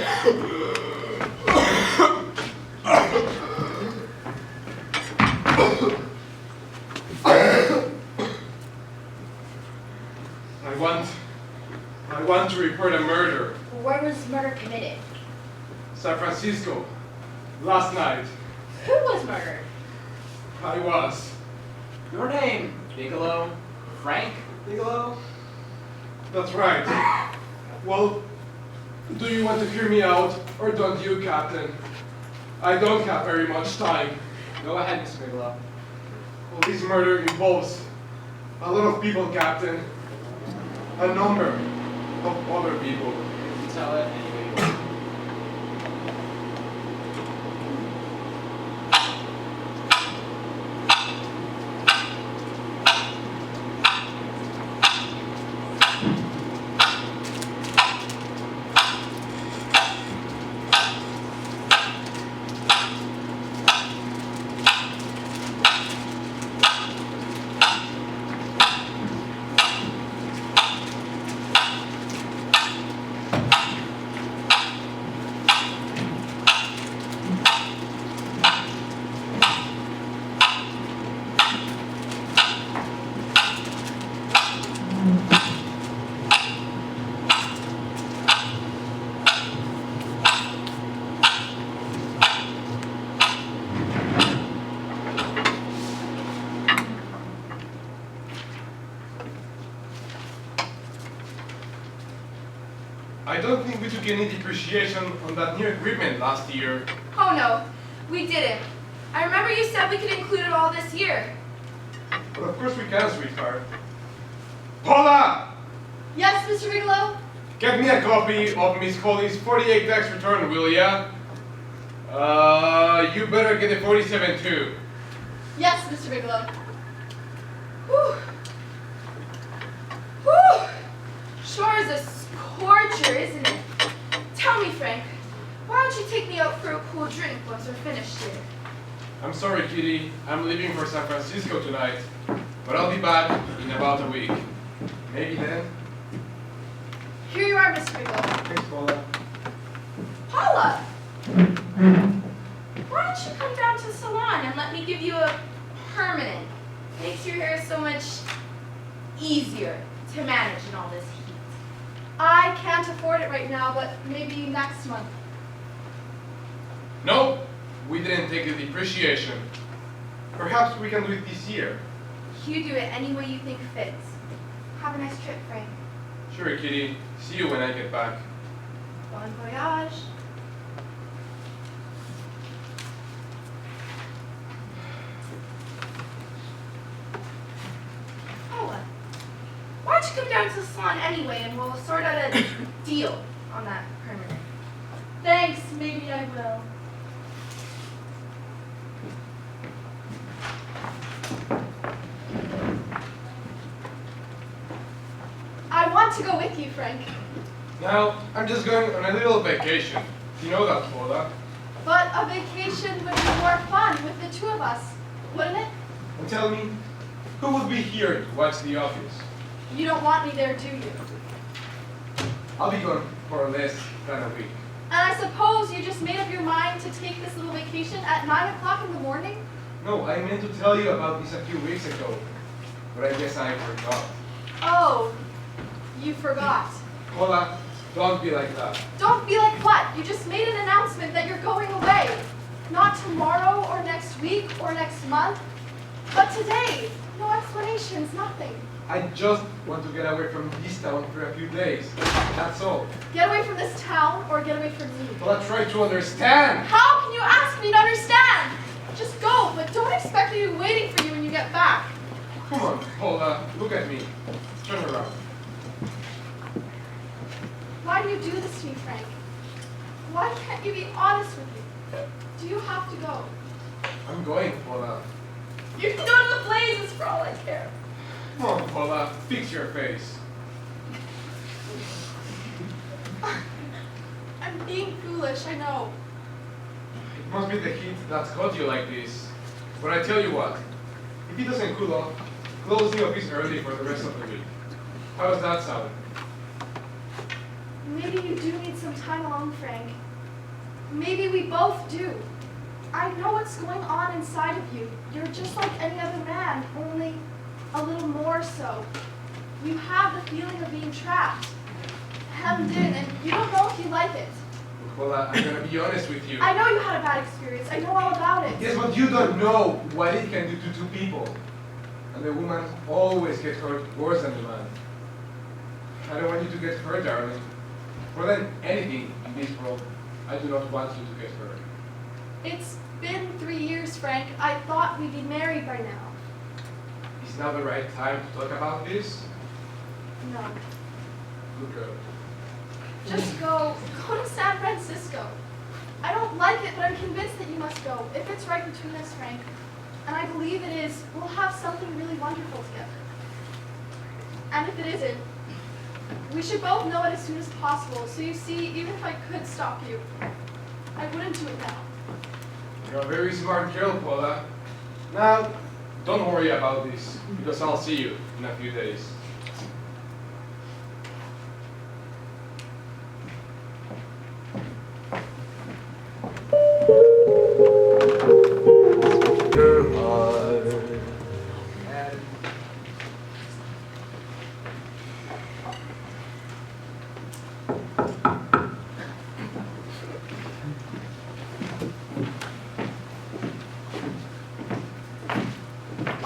I want to report a murder. Where was murder committed? San Francisco. Last night. Who was murdered? I was. Your name, Bigelow? Frank Bigelow? That's right. Well, do you want to hear me out, or don't you, Captain? I don't have very much time. Go ahead, Mr. Bigelow. Well, this murder involves a lot of people, Captain. A number of other people. You can tell it any way you want. I don't think we took any depreciation on that new equipment last year. Oh no, we didn't. I remember you said we could include it all this year. But of course we can, sweetheart. Paula! Yes, Mr. Bigelow? Get me a copy of Miss Colley's 48 tax return, will ya? You better get a 47 too. Yes, Mr. Bigelow. Whew. Whew. Sure is a scorcher, isn't it? Tell me, Frank, why don't you take me out for a cool drink once we're finished here? I'm sorry, Kitty. I'm leaving for San Francisco tonight. But I'll be back in about a week. Maybe then. Here you are, Mr. Bigelow. Thanks, Paula. Paula! Why don't you come down to the salon and let me give you a permanent? Makes your hair so much easier to manage in all this heat. I can't afford it right now, but maybe next month. No, we didn't take the depreciation. Perhaps we can do it this year. You do it any way you think fits. Have a nice trip, Frank. Sure, Kitty. See you when I get back. Bon voyage. Paula, why don't you come down to the salon anyway and we'll sort out a deal on that permanent. Thanks, maybe I will. I want to go with you, Frank. Now, I'm just going on a little vacation. You know that, Paula. But a vacation would be more fun with the two of us, wouldn't it? And tell me, who would be here to watch The Office? You don't want me there, do you? I'll be gone for less than a week. And I suppose you just made up your mind to take this little vacation at 9 o'clock in the morning? No, I meant to tell you about this a few weeks ago, but I guess I forgot. Oh, you forgot. Paula, don't be like that. Don't be like what? You just made an announcement that you're going away. Not tomorrow or next week or next month, but today. No explanations, nothing. I just want to get away from this town for a few days. That's all. Get away from this town or get away from me. Well, I try to understand. How can you ask me to understand? Just go, but don't expect me to be waiting for you when you get back. Come on, Paula, look at me. Turn around. Why do you do this to me, Frank? Why can't you be honest with me? Do you have to go? I'm going, Paula. You can go to the blazes for all I care. Come on, Paula, fix your face. I'm being foolish, I know. It must be the heat that's got you like this. But I tell you what, if it doesn't cool off, close the office early for the rest of the week. How does that sound? Maybe you do need some time alone, Frank. Maybe we both do. I know what's going on inside of you. You're just like any other man, only a little more so. You have the feeling of being trapped, hemmed in, and you don't know if you like it. Well, I'm gonna be honest with you. I know you had a bad experience. I know all about it. Yes, but you don't know what it can do to two people. And the woman always gets hurt worse than the man. I don't want you to get hurt, darling. More than anything in this world, I do not want you to get hurt. It's been 3 years, Frank. I thought we'd be married by now. Is now the right time to talk about this? No. Good girl. Just go to San Francisco. I don't like it, but I'm convinced that you must go. If it's right between us, Frank, and I believe it is, we'll have something really wonderful together. And if it isn't, we should both know it as soon as possible. So you see, even if I could stop you, I wouldn't do it now. You're a very smart girl, Paula. Now, don't worry about this, because I'll see you in a few days.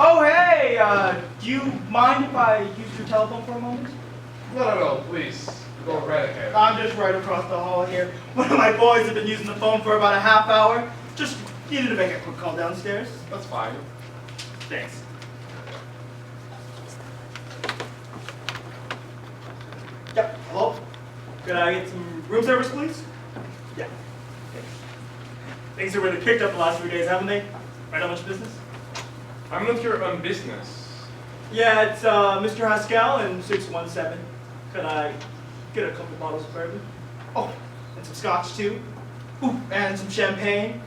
Oh, hey, do you mind if I use your telephone for a moment? No, please. Go right ahead. I'm just right across the hall here. One of my boys have been using the phone for about a half hour. Just needed to make a quick call downstairs. That's fine. Thanks. Yep, hello? Could I get some room service, please? Yeah. Thanks. Things have really picked up the last few days, haven't they? Right on much business? I'm not here on business. Yeah, it's Mr. Haskell and 617. Could I get a couple bottles of bourbon? Oh, and some scotch too. Ooh, and some champagne,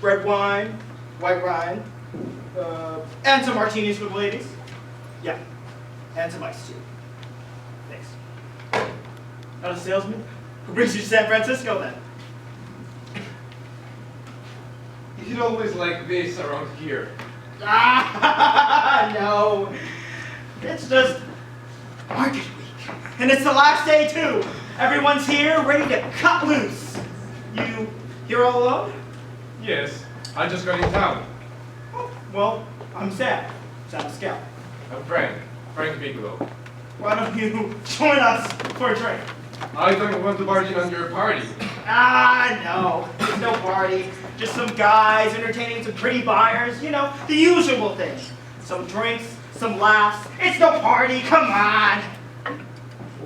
red wine, white wine, and some martinis for the ladies. Yeah, and some ice too. Thanks. Not a salesman? Who brings you to San Francisco then? Is it always like this around here? Ah, no. It's just market week. And it's the last day too. Everyone's here ready to cut loose. You here all alone? Yes, I just got in town. Oh, well, I'm Sam Scout. I'm Frank Bigelow. Why don't you join us for a drink? I don't want to bargain on your party. Ah, no. It's no party. Just some guys entertaining some pretty buyers. You know, the usual thing. Some drinks, some laughs. It's no party. Come on.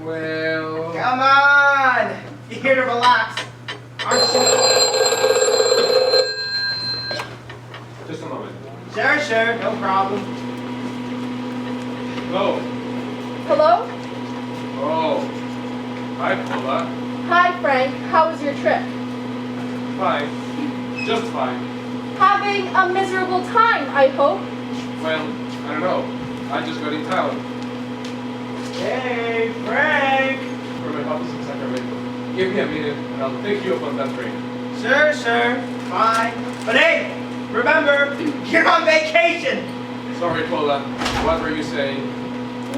Well... Come on. You're here to relax, aren't you? Just a moment. Sure. No problem. Hello. Hello? Oh. Hi, Paula. Hi, Frank. How was your trip? Fine. Just fine. Having a miserable time, I hope. Well, I don't know. I just got in town. Hey, Frank. For my office in Sacramento. Give me a minute and I'll take you up on that train. Sure. Fine. But hey, remember, you're on vacation. Sorry, Paula. What were you saying?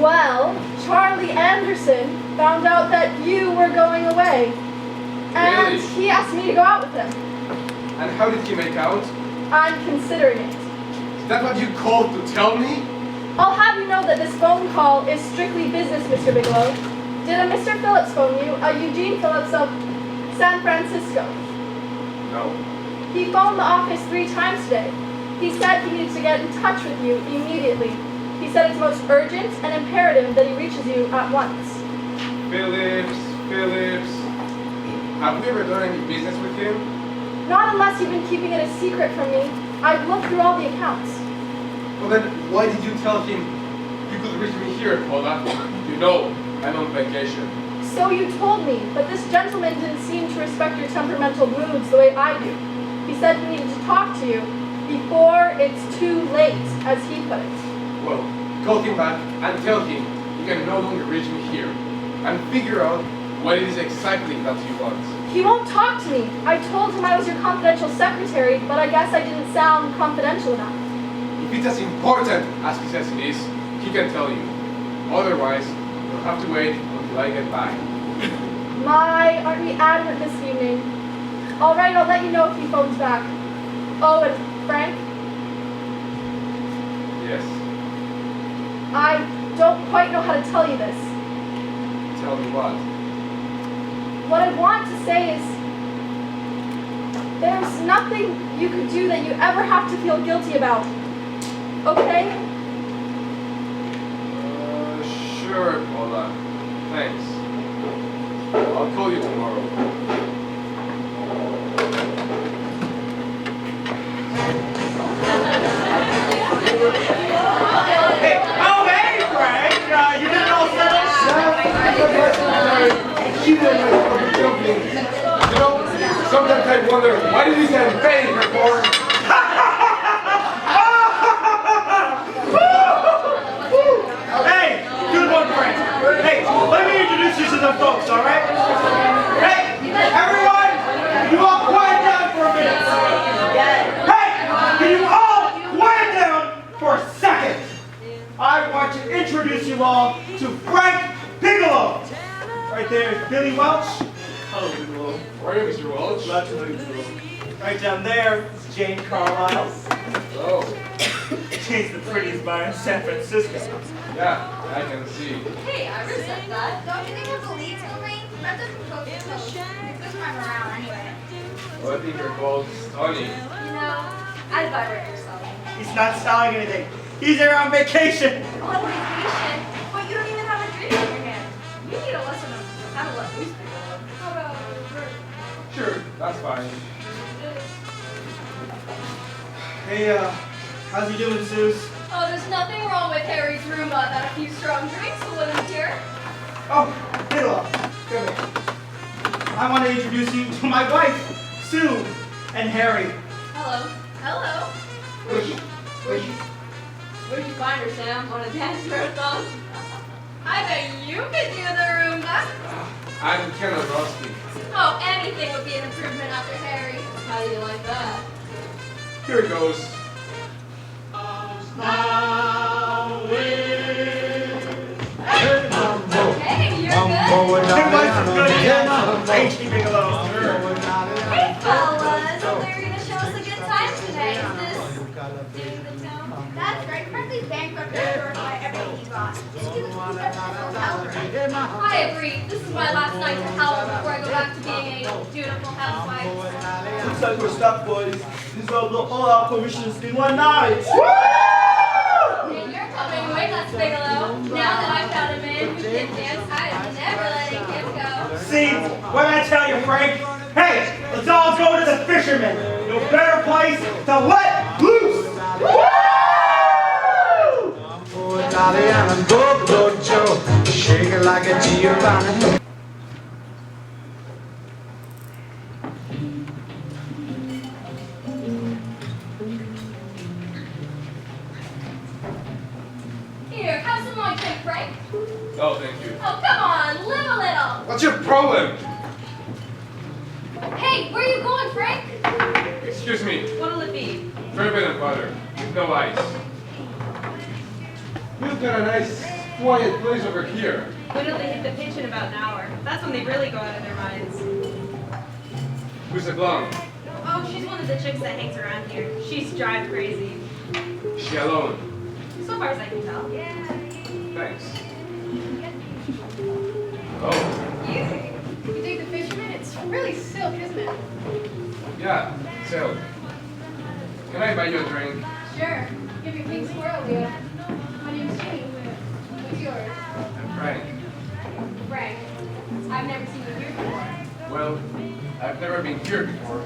Well, Charlie Anderson found out that you were going away. And Really? he asked me to go out with him. And how did he make out? I'm considering it. Is that what you called to tell me? I'll have you know that this phone call is strictly business, Mr. Bigelow. Did a Mr. Phillips phone you? A Eugene Phillips of San Francisco. No. He phoned the office 3 times today. He said he needs to get in touch with you immediately. He said it's most urgent and imperative that he reaches you at once. Phillips. Have we ever done any business with him? Not unless you've been keeping it a secret from me. I've looked through all the accounts. Well then, why did you tell him you could reach me here, Paula? You know, I'm on vacation. So you told me, but this gentleman didn't seem to respect your temperamental moods the way I do. He said he needed to talk to you before it's too late, as he put it. Well, call him back and tell him he can no longer reach me here. And figure out what it is exactly that you want. He won't talk to me. I told him I was your confidential secretary, but I guess I didn't sound confidential enough. If it's as important as he says it is, he can tell you. Otherwise, you'll have to wait until I get back. My, aren't we adamant this evening? All right, I'll let you know if he phones back. Oh, and Frank, Yes. I don't quite know how to tell you this. Tell me what? What I want to say is, there's nothing you could do that you ever have to feel guilty about. Okay? Sure, Paula. Thanks. I'll call you tomorrow. Hey, oh hey, Frank! You didn't all settle? You know, sometimes I wonder, why did he get paid for? Hey, good one, Frank. Hey, let me introduce you to some folks, all right? Hey, everyone, you all quiet down for a minute. Hey, can you all quiet down for a second? I want to introduce you all to Frank Bigelow. Right there is Billy Welch. Hello, Bigelow. Where are you, Mr. Welch? Glad to know you, Bigelow. Right down there is Jane Carlisle. Oh, She's the prettiest bar in San Francisco. yeah, I can see. Hey, I resent that. Don't you think it's illegal tonight? That doesn't go to the this time around anyway. Well, I think you're called Tony. You know, I'd buy what you're selling. He's not selling anything. He's here on vacation. On vacation? But you don't even have a drink in your hand. You need a lesson of how to let loose people. How about a bird? Sure, that's fine. Hey, how's he doing, Suze? Oh, there's nothing wrong with Harry's Roomba that a few strong drinks will let him here. Oh, Bigelow, come here. I want to introduce you to my wife, Sue, and Harry. Hello. Hello. Where'd you find her, Sam? On a dance marathon? I bet you could do the Roomba. I'm kind of rusty. Oh, anything would be an improvement after Harry. How do you like that? Here it goes. Hey, you're good. Hey, wife's good, yeah. Hey, Bigelow. Hey, fellas. So they're going to show us a good time today. Is this doing the town? That's right. Frankly, bankrupt destroyed by everything he got. Just give us a I agree. This is my last night to hell before I go back to being a dutiful housewife. Looks like we're stuck, boys. These are all our permissions in one night. And you're coming way less Bigelow. Now that I've got him in, who can dance, I am never letting him go. See, what I tell you, Frank? Hey, let's all go to the fisherman. No better place to let loose. Italian go-go Joe, shake it like a Giovanni. Here, have some more drink, Frank. Oh, thank you. Oh, come on, live a little. What's your problem? Hey, where are you going, Frank? Excuse me. What'll it be? Bourbon and butter, with no ice. We've got a nice, quiet place over here. When do they hit the pitch in about an hour? That's when they really go out of their minds. Who's the blonde? Oh, she's one of the chicks that hangs around here. She's drive crazy. She alone. So far as I can tell. Thanks. Oh, Easy. You dig the fisherman? It's really silk, isn't it? yeah, so. Can I buy you a drink? Sure. Give your pink squirrel, Leo. My name's Jenny. What's yours? I'm Frank. Frank. I've never seen you here before. Well, I've never been here before.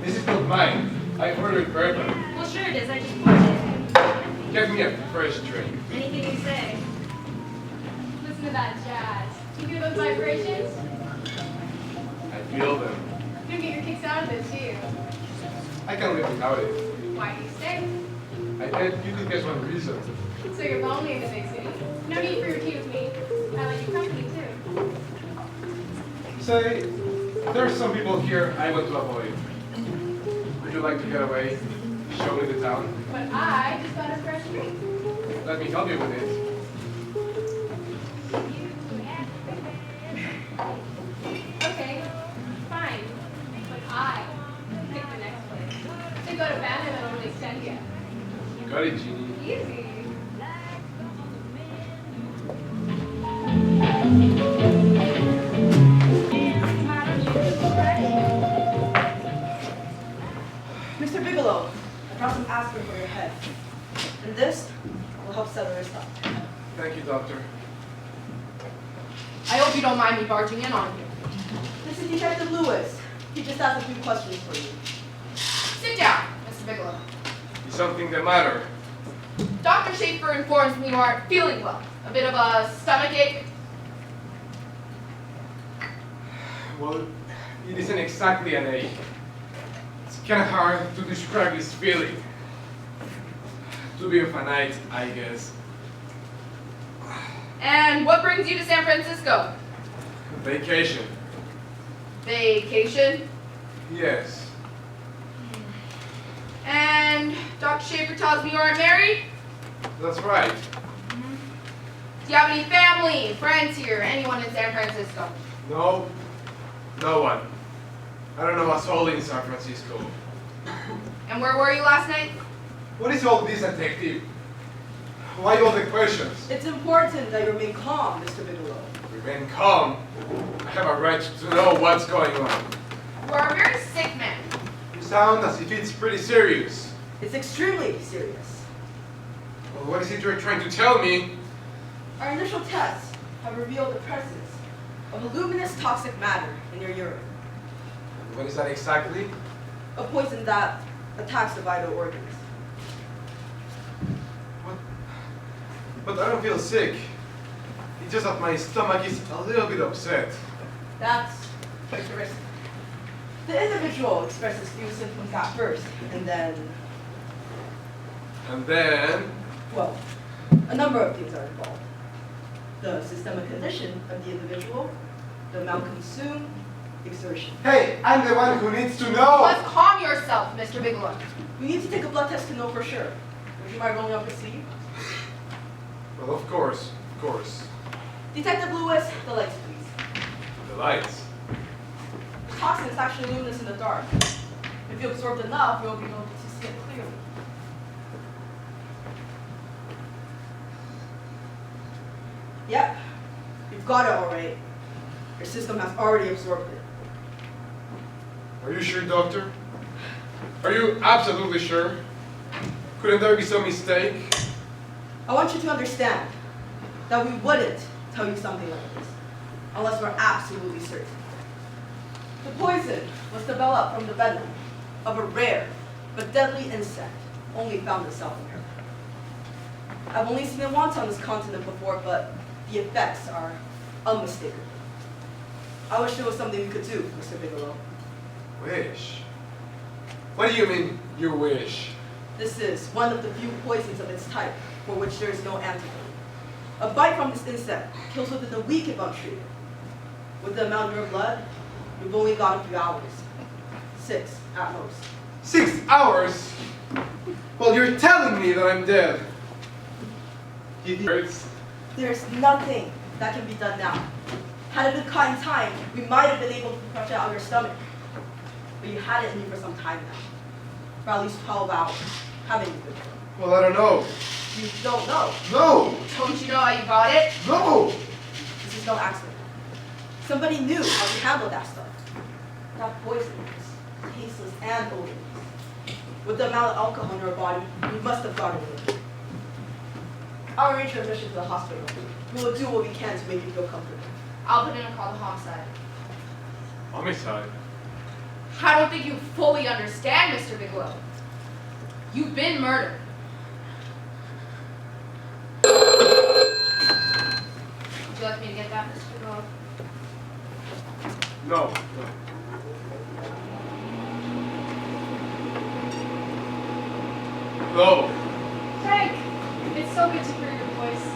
This is not mine. I ordered bourbon. Well, sure it is. I just poured it. Get me a fresh drink. Anything you say. Listen to that jazz. You hear those vibrations? I feel them. You get your kicks out of this, too. I can't live without it. Why do you stay? I bet you could guess one reason. So you're lonely in the big city. No need for your tea with me. I like your company, too. say, there are some people here I want to avoid. Would you like to get away? Show me the town? But I just got a fresh drink. Let me help you with it. Okay, fine. But I pick the next place. To go to Burnaby and only extend here. Got it, Jeannie. Easy. Mr. Bigelow, I brought some aspirin for your head. And this will help settle your stomach. Thank you, doctor. I hope you don't mind me barging in on you. This is Detective Lewis. He just asked a few questions for you. Sit down, Mr. Bigelow. Is something the matter? Dr. Schaefer informs me you aren't feeling well. A bit of a stomach ache. Well, it isn't exactly an ache. It's kind of hard to describe this feeling. Too big of a night, I guess. And what brings you to San Francisco? Vacation. Vacation? Yes. And Dr. Schaefer tells me you aren't married? That's right. Do you have any family, friends here, anyone in San Francisco? No. No one. I don't know a soul in San Francisco. And where were you last night? What is all this, detective? Why all the questions? It's important that you remain calm, Mr. Bigelow. Remain calm. I have a right to know what's going on. You are a very sick man. You sound as if it's pretty serious. It's extremely serious. Well, what is it you're trying to tell me? Our initial tests have revealed the presence of a luminous toxic matter in your urine, What is that exactly? a poison that attacks the vital organs. But I don't feel sick. It's just that my stomach is a little bit upset. That's characteristic. The individual expresses few symptoms at first, and then, And then... well, a number of things are involved. The systemic condition of the individual, the amount consumed, exertion. Hey, I'm the one who needs to You know! must calm yourself, Mr. Bigelow. We need to take a blood test to know for sure. Would you mind rolling up your sleeve? Well, of course, of course. Detective Lewis, the lights, please. The lights. The toxin is actually luminous in the dark. If you absorb enough, you'll be able to see it clearly. Yep, you've got it all right. Your system has already absorbed it. Are you sure, doctor? Are you absolutely sure? Couldn't there be some mistake? I want you to understand that we wouldn't tell you something like this unless we're absolutely certain. The poison was developed from the venom of a rare but deadly insect only found in South America. I've only seen it once on this continent before, but the effects are unmistakable. I wish there was something we could do, Mr. Bigelow. Wish? What do you mean, you wish? This is one of the few poisons of its type for which there is no antidote. A bite from this insect kills within a week if untreated. With the amount of your blood, you've only got a few hours. 6 at most. 6 hours? Well, you're telling me that I'm dead. It hurts. There's nothing that can be done now. Had it been caught in time, we might have been able to crush it out of your stomach. But you had it in you for some time now. For at least 12 hours. Haven't you been? Well, I don't know. You don't know. No! Don't you know how you got it? No! This is no accident. Somebody knew how to handle that stuff. That poison is tasteless and odorless. With the amount of alcohol in your body, you must have gotten it. I'll arrange your admission to the hospital. We will do what we can to make you feel comfortable. I'll put in a call to homicide. Homicide? I don't think you fully understand, Mr. Bigelow. You've been murdered. Would you like me to get that, Mr. Bigelow? No. No. Frank, it's so good to hear your voice.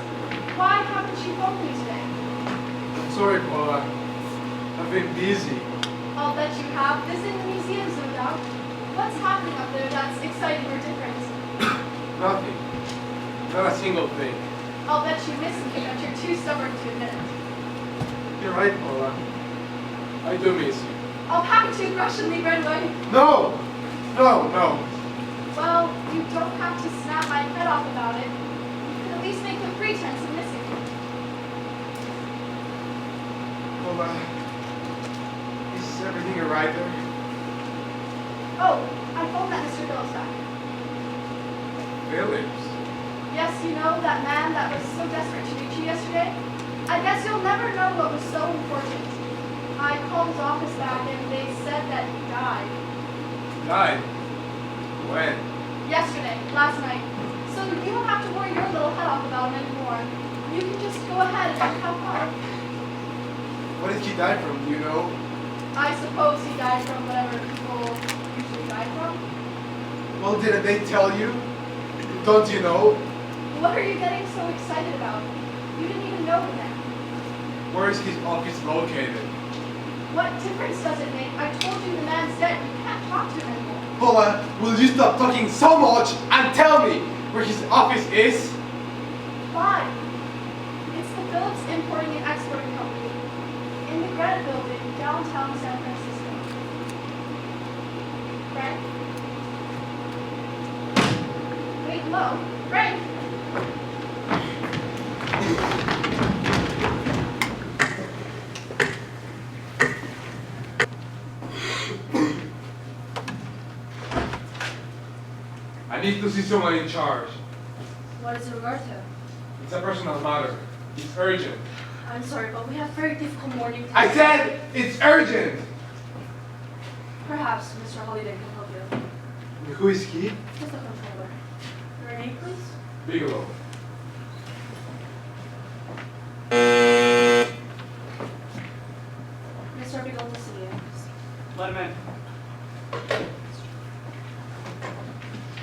Why haven't you phoned me today? Sorry, Paula. I've been busy. I'll bet you have. Visiting the museums, no doubt. What's happening up there that's exciting or different? Nothing. Not a single thing. I'll bet you miss me, but you're too stubborn to admit it. You're right, Paula. I do miss you. I'll pack a toothbrush and leave right away. No! No, no. Well, you don't have to snap my head off about it. You can at least make the pretense of missing me. Paula, is everything alright there? Oh, I phoned that Mr. Phillips back. Phillips? Yes, you know that man that was so desperate to reach you yesterday? I guess you'll never know what was so important. I called his office back and they said that he died. Died? When? Yesterday, last night. So you don't have to worry your little head off about him anymore. You can just go ahead and have fun. What did he die from, do you know? I suppose he died from whatever people usually die from. Well, didn't they tell you? Don't you know? What are you getting so excited about? You didn't even know him then. Where is his office located? What difference does it make? I told you the man's dead. You can't talk to him anymore. Paula, will you stop talking so much and tell me where his office is? Why? It's the Phillips Importing and Exporting Company in the Greta Building, downtown San Francisco. Frank? Wait, hello? Frank? I need to see someone in charge. What is it regard to? It's a personal matter. It's urgent. I'm sorry, but we have very difficult morning. I said it's urgent! Perhaps Mr. Holiday can help you. Who is he? Just the controller. Your name, please? Bigelow. Mr. Bigelow to see you. Let him in.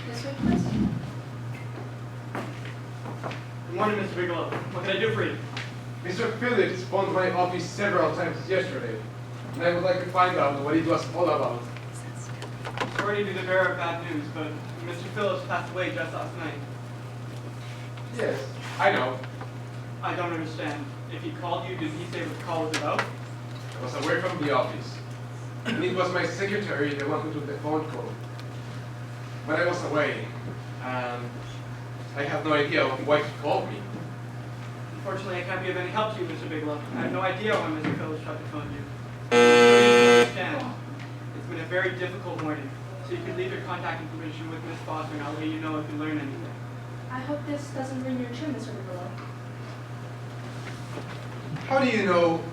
This way, please. Good morning, Mr. Bigelow. What can I do for you? Mr. Phillips phoned my office several times yesterday, and I would like to find out what it was all about. Sorry to be the bearer of bad news, but Mr. Phillips passed away just last night. Yes, I know. I don't understand. If he called you, did he say what the call was about? I was away from the office, and it was my secretary the one who took the phone call. When I was away, I have no idea why he called me. Unfortunately, I can't be of any help to you, Mr. Bigelow. I have no idea why Mr. Phillips tried to phone you. But you understand, it's been a very difficult morning, so you can leave your contact information with Miss Foster, and I'll let you know if you learn anything. I hope this doesn't bring your chin, Mr. Bigelow. How do you know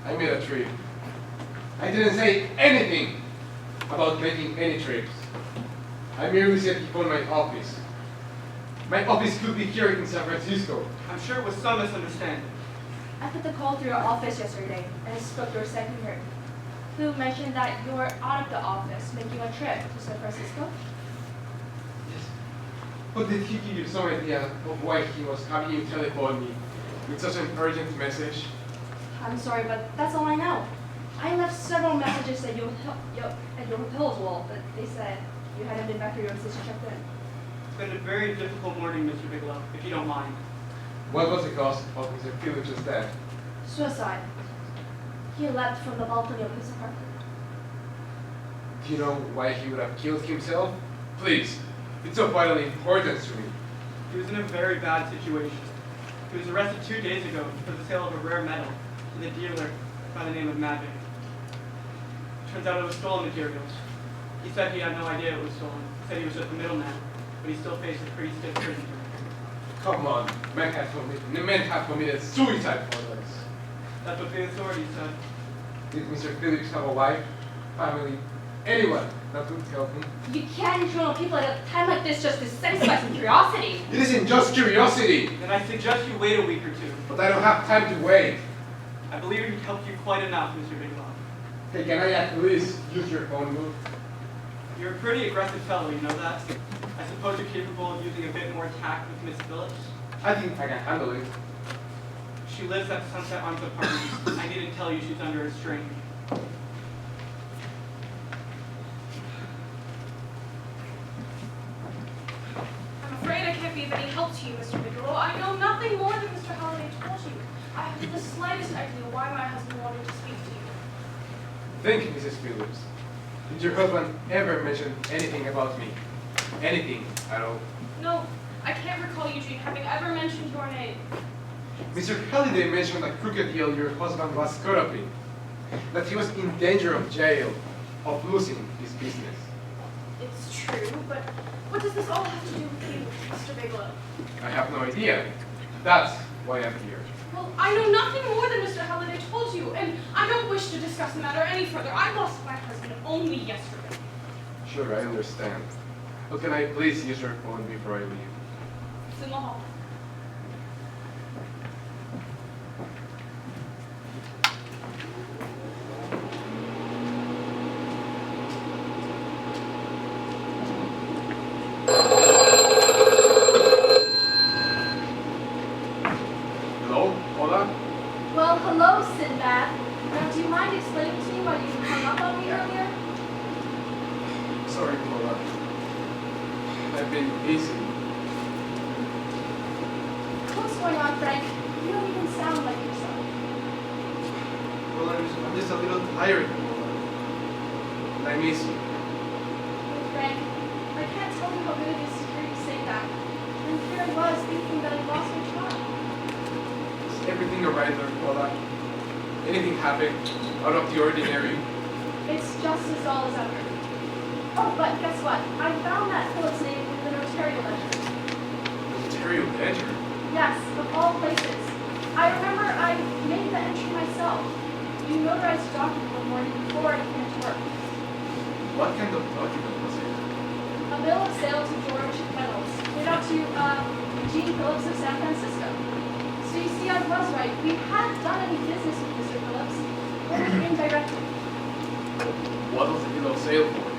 I made a trip? I didn't say anything about making any trips. I merely said he phoned my office. My office could be here in San Francisco. I'm sure it was some misunderstanding. I put the call through your office yesterday and spoke to your secretary, who mentioned that you're out of the office making a trip to San Francisco. Yes. But did he give you some idea of why he was having you telephone me with such an urgent message? I'm sorry, but that's all I know. I left several messages at your hotel's wall, but they said you hadn't been back to your room since you checked in. It's been a very difficult morning, Mr. Bigelow, if you don't mind. What was the cause of Mr. Phillips' death? Suicide. He leapt from the balcony of his apartment. Do you know why he would have killed himself? Please, it's of vital importance to me. He was in a very bad situation. He was arrested 2 days ago for the sale of a rare metal to the dealer by the name of Magic. Turns out it was stolen materials. He said he had no idea it was stolen. He said he was just a middleman, but he still faced a pretty stiff prison term. Come on, men have committed suicide for this. That's what the authorities said. Did Mr. Phillips have a wife, family, anyone that would help him? You can't intrude on people at a time like this just to satisfy some curiosity. It isn't just curiosity, Then I suggest you wait a week or two. but I don't have time to wait. I believe it helped you quite enough, Mr. Bigelow. Hey, can I at least use your phone booth? You're a pretty aggressive fellow, you know that? I suppose you're capable of using a bit more tact with Miss Phillips. I think I can handle it. She lives at Sunset Arms Apartments. I didn't tell you she's under restraint. I'm afraid I can't be of any help to you, Mr. Bigelow. I know nothing more than Mr. Halliday told you. I haven't the slightest idea why my husband wanted to speak to you. Think, Mrs. Phillips. Did your husband ever mention anything about me? Anything at all? No, I can't recall Eugene having ever mentioned your name. Mr. Halliday mentioned a crooked deal your husband was caught up in. That he was in danger of jail, of losing his business. It's true, but what does this all have to do with you, Mr. Bigelow? I have no idea. That's why I'm here. Well, I know nothing more than Mr. Halliday told you, and I don't wish to discuss the matter any further. I lost my husband only yesterday. Sure, I understand. But can I please use your phone before I leave? It's in the hall. Hello? Hola? Well, hello, Sinbad. Now, do you mind explaining to me why you hung up on me earlier? Sorry, Hola. I've been busy. What's going on, Frank? You don't even sound like yourself. Well, I'm just a little tired, Hola. And I miss you. Hey, Frank, I can't tell you how good it is to hear you say that. And here I was thinking that I lost my child. Is everything alright there, Hola? Anything happened out of the ordinary? It's just as dull as ever. Oh, but guess what? I found that Philip's name in the notarial ledger. Notarial ledger? Yes, of all places. I remember I made the entry myself. You notarized a document one morning before I came to work. What kind of document was it? A bill of sale to George Reynolds, made out to Eugene Phillips of San Francisco. So you see, I was right. We hadn't done any business with Mr. Phillips, only indirectly. What was the bill of sale for?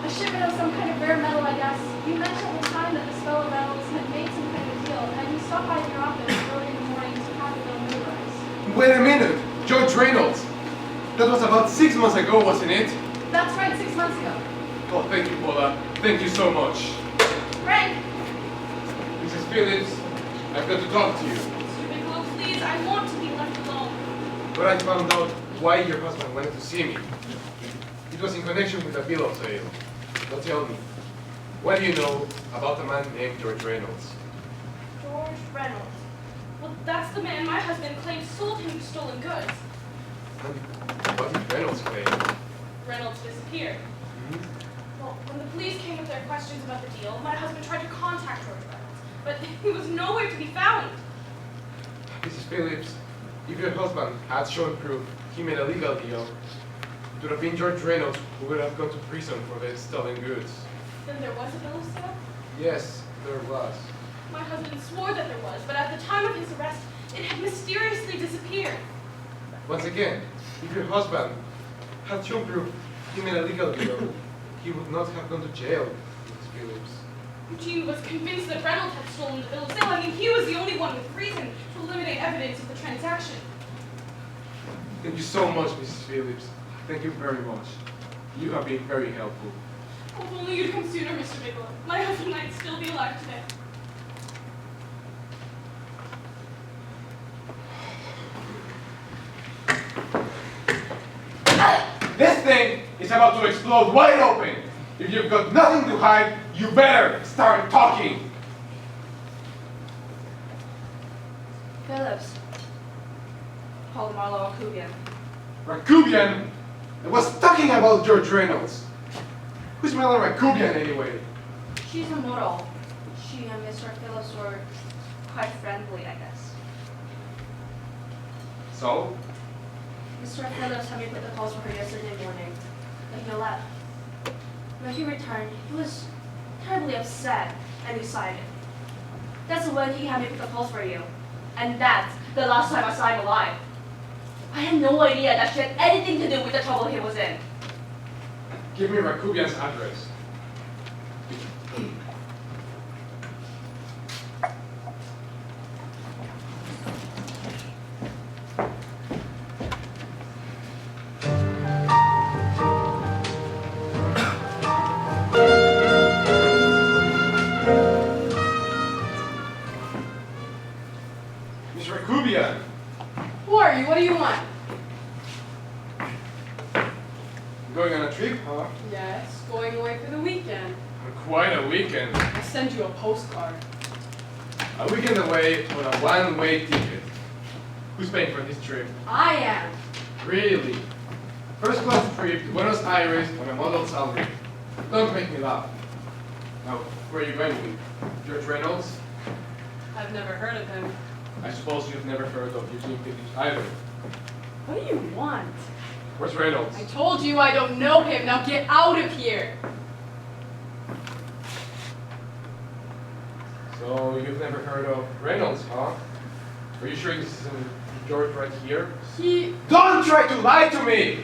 A shipment of some kind of rare metal, I guess. You mentioned at the time that this fellow Reynolds had made some kind of deal, and you stopped by your office early in the morning to have the bill notarized. Wait a minute! George Reynolds! That was about 6 months ago, wasn't it? That's right, 6 months ago. Oh, thank you, Paula. Thank you so much. Frank! Mrs. Phillips, I've got to talk to you. Mr. Bigelow, please, I want to be left alone. But I found out why your husband wanted to see me. It was in connection with a bill of sale. Now tell me, what do you know about a man named George Reynolds? George Reynolds. Well, that's the man my husband claims sold him stolen goods. And what did Reynolds claim? Reynolds disappeared. Well, when the police came with their questions about the deal, my husband tried to contact George Reynolds, but he was nowhere to be found. Mrs. Phillips, if your husband had shown proof he made a legal deal, it would have been George Reynolds who would have gone to prison for the stolen goods. Then there was a bill of sale? Yes, there was. My husband swore that there was, but at the time of his arrest, it had mysteriously disappeared. Once again, if your husband had shown proof he made a legal deal, he would not have gone to jail, Mrs. Phillips. Eugene was convinced that Reynolds had stolen the bill of sale. I mean, he was the only one with reason to eliminate evidence of the transaction. Thank you so much, Mrs. Phillips. Thank you very much. You have been very helpful. Oh, if only you'd come sooner, Mr. Bigelow. My husband might still be alive today. This thing is about to explode wide open. If you've got nothing to hide, you better start talking. Phillips. Paul Marlowe Alcubian. Rakubian? I was talking about George Reynolds. Who's Melanie Rakubian anyway? She's a model. She and Mr. Phillips were quite friendly, I guess. So? Mr. Phillips had me put the calls for her yesterday morning, but he left. When he returned, he was terribly upset and excited. That's when he had me put the calls for you. And that's the last time I saw him alive. I had no idea that she had anything to do with the trouble he was in. Give me Rakubian's address. Mr. Kubian. Who are you? What do you want? Going on a trip, huh? Yes, going away for the weekend. Quite a weekend. I sent you a postcard. A weekend away on a one-way ticket. Who's paying for this trip? I am. Really? First class trip to Buenos Aires on a model salary. Don't make me laugh. Now, where are you going with? George Reynolds? I've never heard of him. I suppose you've never heard of Eugene Fittich either. What do you want? Where's Reynolds? I told you I don't know him. Now get out of here. So, you've never heard of Reynolds, huh? Are you sure this isn't George right here? Don't try to lie to me!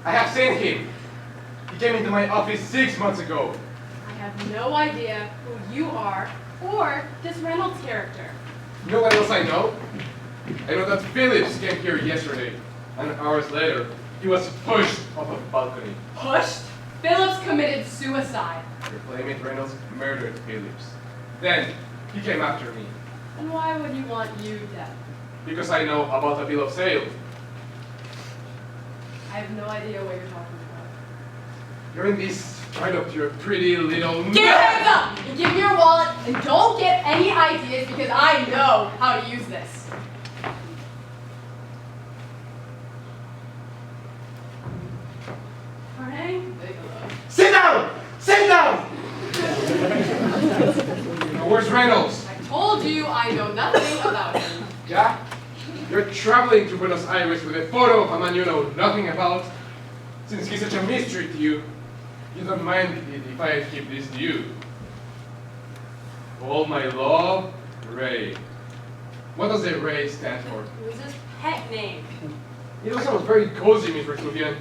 I have seen him. He came into my office 6 months ago. I have no idea who you are or this Reynolds character. You know what else I know? I know that Phillips came here yesterday, and hours later, he was pushed off a balcony. Pushed? Phillips committed suicide. Your playmate Reynolds murdered Phillips. Then, he came after me, And why would he want you dead? because I know about a bill of sale. I have no idea what you're talking about. You're in this right up to your pretty little Get your hands up! And give me your wallet, and don't get any ideas because I know how to use this. Frank Bigelow. Sit down! Sit down! Now, where's Reynolds? I told you I know nothing about him. Yeah? You're traveling to Buenos Aires with a photo of a man you know nothing about? Since he's such a mystery to you, you don't mind it if I keep this to you. All my love, Ray. What does the Ray stand for? It was his pet name. You know, sounds very cozy, Mr. Kubian.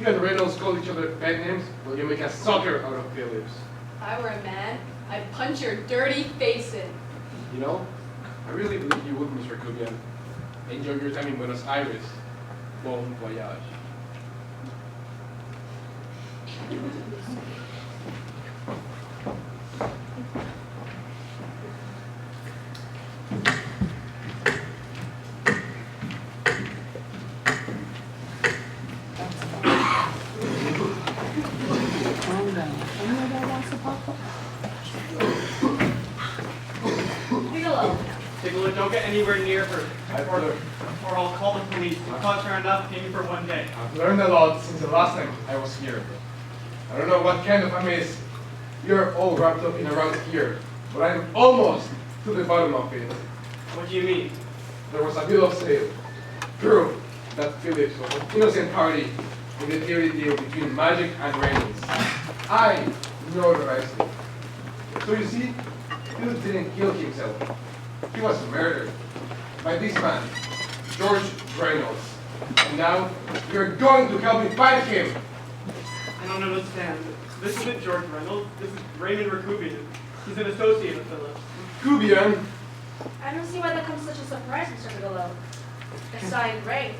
You and Reynolds call each other pet names, while you make a sucker out of Phillips. If I were a man, I'd punch your dirty face in. You know, I really believe you would, Mr. Kubian. Enjoy your time in Buenos Aires. Bon voyage. Bigelow. Bigelow, don't get anywhere near her, I've or learned, I'll call the police. It cost her enough paying for one day. I've learned a lot since the last time I was here. I don't know what kind of a mess you're all wrapped up in around here, but I'm almost to the bottom of it. What do you mean? There was a bill of sale. Proof that Phillips was an innocent party in the theory deal between Magic and Reynolds. I notarized it. So you see, Phillips didn't kill himself. He was murdered by this man, George Reynolds. And now you're going to help me find him. I don't understand. This isn't George Reynolds. This is Raymond Rakubian. He's an associate of Phillips. Kubian, I don't see why that comes such a surprise, Mr. Bigelow. It's signed Ray.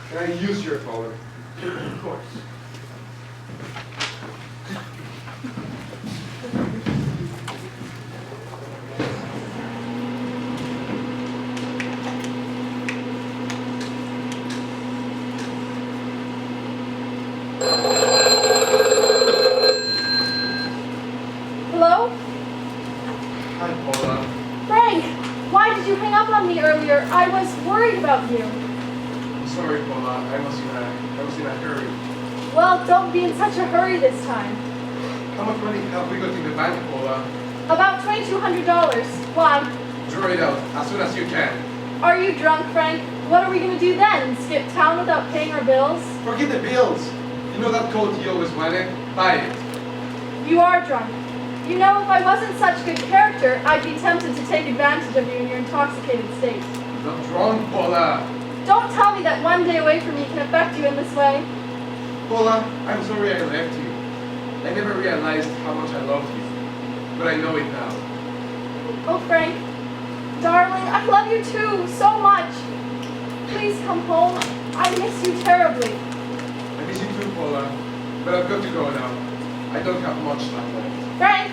can I use your phone? Of course. Hello? Hi, Paula. Frank, why did you hang up on me earlier? I was worried about you. Sorry, Paula. I was in a hurry. Well, don't be in such a hurry this time. How much money have we got in the bank, Paula? About $2,200. Why? Draw it out as soon as you can. Are you drunk, Frank? What are we going to do then? Skip town without paying our bills? Forget the bills. You know that coat you always wanted? Buy it. You are drunk. You know, if I wasn't such good character, I'd be tempted to take advantage of you in your intoxicated state. Not drunk, Paula. Don't tell me that one day away from me can affect you in this way. Paula, I'm sorry I left you. I never realized how much I loved you. But I know it now. Oh, Frank, darling, I love you too, so much. Please come home. I miss you terribly. I miss you too, Paula. But I've got to go now. I don't have much time left. Frank!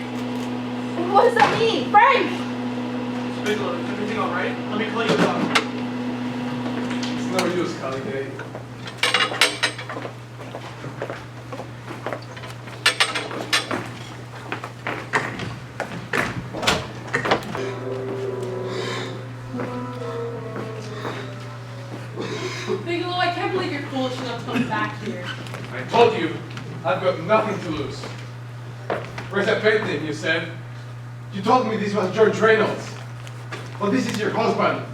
What does that mean? Frank! Bigelow, is everything alright? Let me call you up. It's no use, Halliday. Bigelow, I can't believe you're foolish enough to come back here. I told you, I've got nothing to lose. Where's that painting, you said? You told me this was George Reynolds. Well, this is your husband,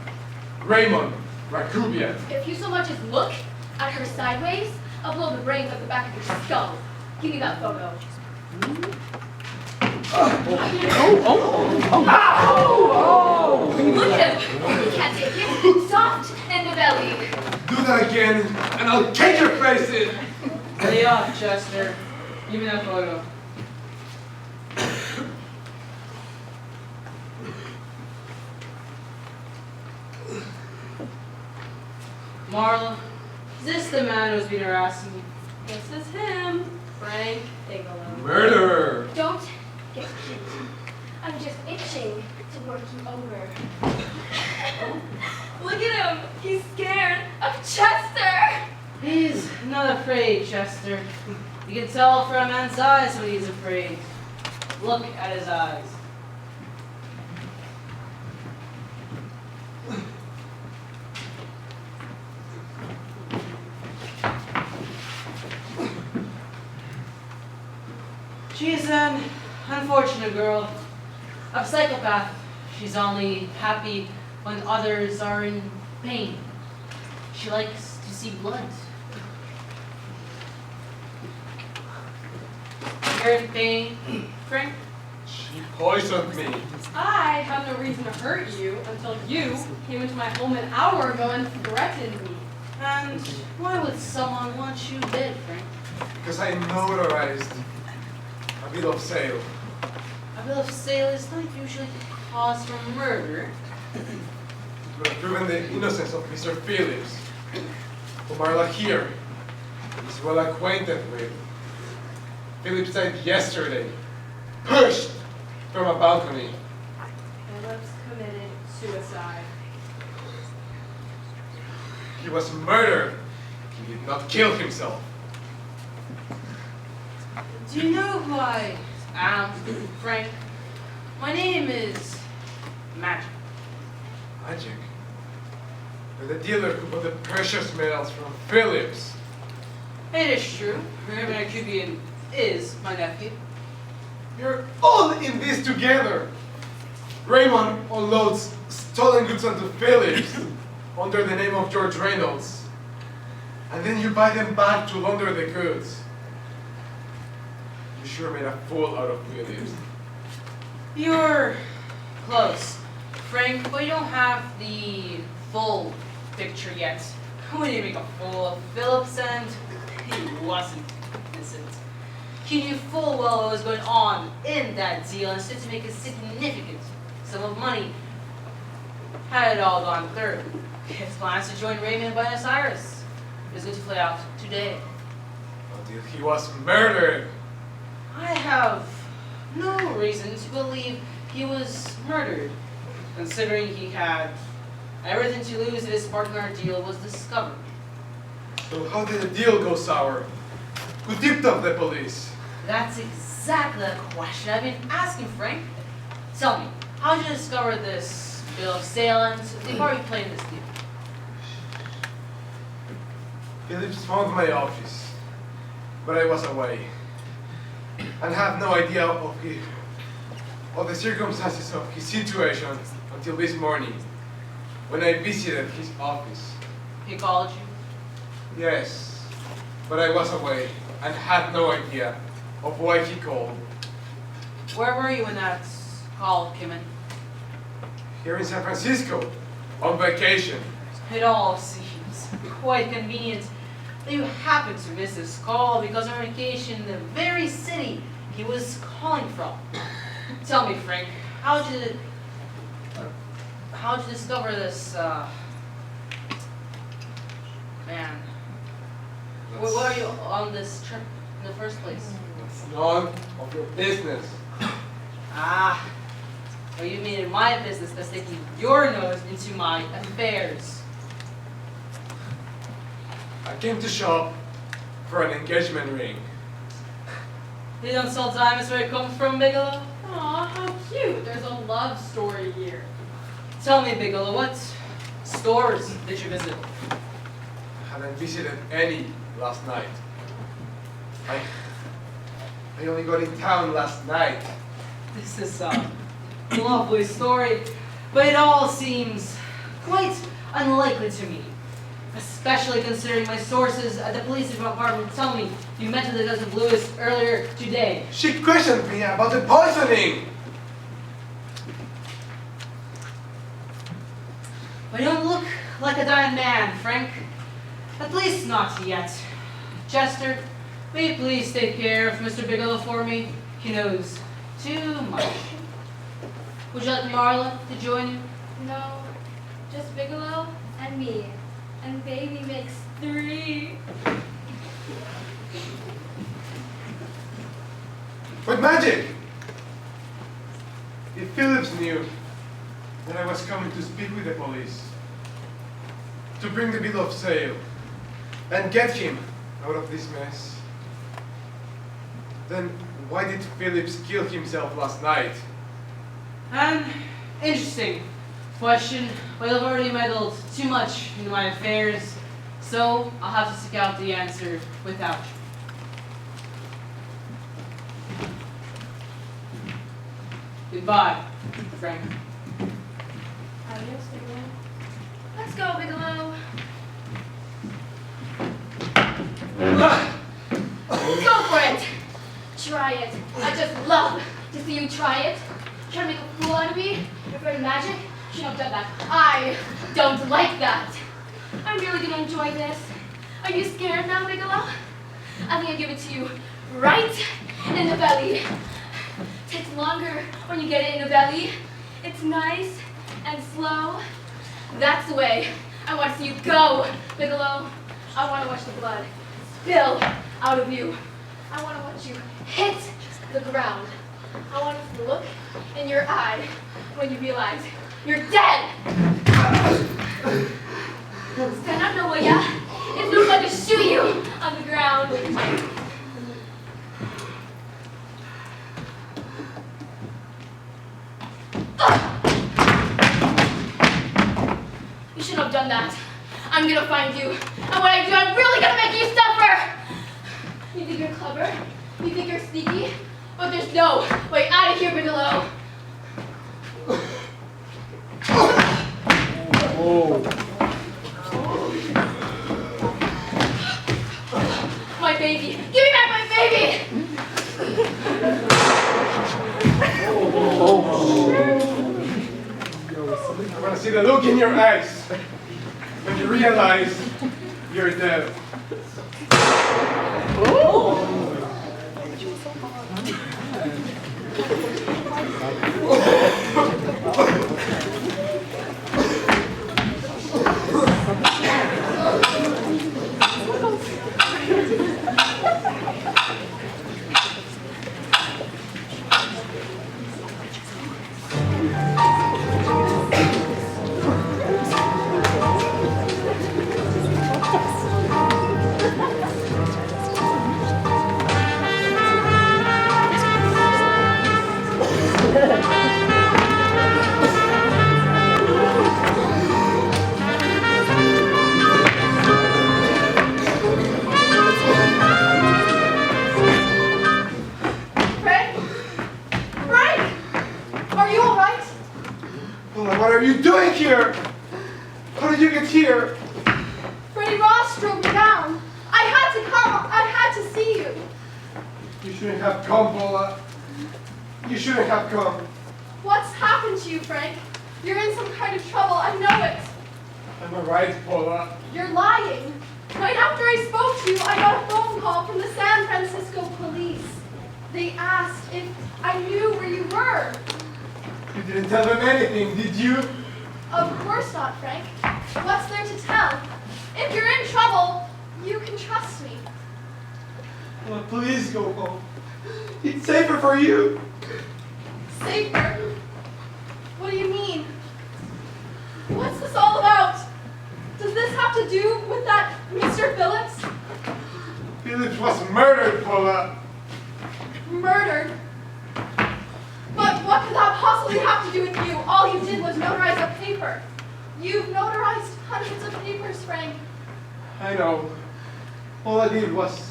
Raymond Rakubian. If you so much as look at her sideways, I'll blow the brains out the back of your skull. Give me that photo. Look at him. He can't take it. Soft in the belly. Do that again, and I'll kick your face in. Lay off, Chester. Give me that photo. Marla, is this the man who's been harassing you? This is him, Frank Bigelow. Murderer. Don't get cute. I'm just itching to work you over. Look at him. He's scared of Chester. He's not afraid, Chester. You can tell from a man's eyes when he's afraid. Look at his eyes. She's an unfortunate girl. A psychopath. She's only happy when others are in pain. She likes to see blood. You're in pain, Frank? She poisoned me. I have no reason to hurt you until you came into my home an hour ago and threatened me. And why would someone want you dead, Frank? Because I notarized a bill of sale. A bill of sale is not usually cause for murder. It would have proven the innocence of Mr. Phillips, whom Marla here is well acquainted with. Phillips died yesterday, pushed from a balcony. Phillips committed suicide. He was murdered. He did not kill himself. Do you know who I am, Frank? My name is Magic. Magic. You're the dealer who bought the precious metals from Phillips. It is true. Raymond Cubian is my nephew. You're all in this together. Raymond unloads stolen goods onto Phillips under the name of George Reynolds. And then you buy them back to launder the goods. You sure made a fool out of Phillips. You're close, Frank, but you don't have the full picture yet. When you make a fool of Phillips and he wasn't innocent. He knew full well what was going on in that deal and stood to make a significant sum of money. Had it all gone through, his plans to join Raymond in Buenos Aires is going to play out today. Until he was murdered. I have no reason to believe he was murdered, considering he had everything to lose if his partner deal was discovered. So how did the deal go sour? Who tipped off the police? That's exactly the question I've been asking, Frank. Tell me, how did you discover this bill of sale and before you played this deal? Phillips found my office, but I was away. And have no idea of the circumstances of his situation until this morning, when I visited his office. He called you? Yes, but I was away and had no idea of why he called. Where were you when that call came in? Here in San Francisco, on vacation. It all seems quite convenient that you happened to miss this call because on vacation in the very city he was calling from. Tell me, Frank, how'd you discover this, man? Where were you on this trip in the first place? It's none of your business. Ah, Well, you made it my business by sticking your nose into my affairs. I came to shop for an engagement ring. They don't sell diamonds where it comes from, Bigelow? Aw, how cute. There's a love story here. Tell me, Bigelow, what stores did you visit? I hadn't visited any last night. I only got in town last night. This is a lovely story, but it all seems quite unlikely to me. Especially considering my sources at the police department tell me you met with Detective Lewis earlier today. She questioned me about the poisoning. But you don't look like a dying man, Frank. At least not yet. Chester, will you please take care of Mr. Bigelow for me? He knows too much. Would you like Marla to join you? No, just Bigelow and me. And baby makes 3. But magic! If Phillips knew that I was coming to speak with the police, to bring the bill of sale, and get him out of this mess, then why did Phillips kill himself last night? An interesting question, but I've already meddled too much into my affairs, so I'll have to seek out the answer without you. Goodbye, Frank. Adios, Bigelow. Let's go, Bigelow. Go for it. Try it. I just love to see you try it. Try to make a fool out of me. Your friend Magic shouldn't have done that. I don't like that. I'm really gonna enjoy this. Are you scared now, Bigelow? I think I'll give it to you right in the belly. Takes longer when you get it in the belly. It's nice and slow. That's the way I want to see you go, Bigelow. I want to watch the blood spill out of you. I want to watch you hit the ground. I want to look in your eye when you realize you're dead. Stand up now, will ya? It's no fun to shoot you on the ground. You shouldn't have done that. I'm gonna find you. And when I do, I'm really gonna make you suffer. You think you're clever? You think you're sneaky? But there's no way out of here, Bigelow. My baby. Give me back my baby! I want to see the look in your eyes when you realize you're dead. What are you doing here? How did you get here? Freddie Ross drove me down. I had to come. I had to see you. You shouldn't have come, Paula. You shouldn't have come. What's happened to you, Frank? You're in some kind of trouble. I know it. Am I right, Paula? You're lying. Right after I spoke to you, I got a phone call from the San Francisco police. They asked if I knew where you were. You didn't tell them anything, did you? Of course not, Frank. What's there to tell? If you're in trouble, you can trust me. Well, please go home. It's safer for you. Safer? What do you mean? What's this all about? Does this have to do with that Mr. Phillips? Phillips was murdered, Paula. Murdered? But what could that possibly have to do with you? All you did was notarize a paper. You've notarized hundreds of papers, Frank. I know. All I did was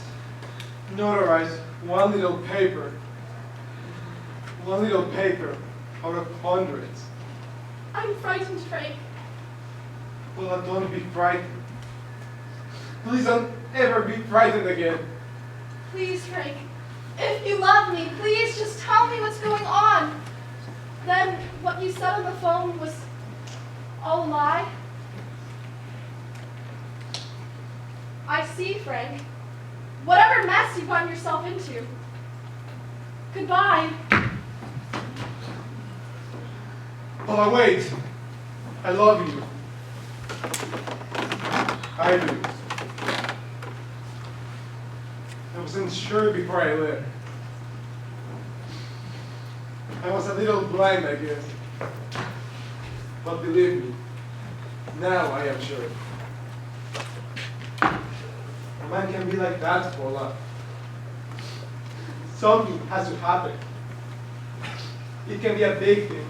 notarize one little paper. One little paper out of hundreds. I'm frightened, Frank. Well, don't be frightened. Please don't ever be frightened again. Please, Frank. If you love me, please just tell me what's going on. Then what you said on the phone was all a lie? I see, Frank. Whatever mess you've gotten yourself into. Goodbye. Paula, wait. I love you. I do. I wasn't sure before I left. I was a little blind, I guess. But believe me, now I am sure. A man can be like that, Paula. Something has to happen. It can be a big thing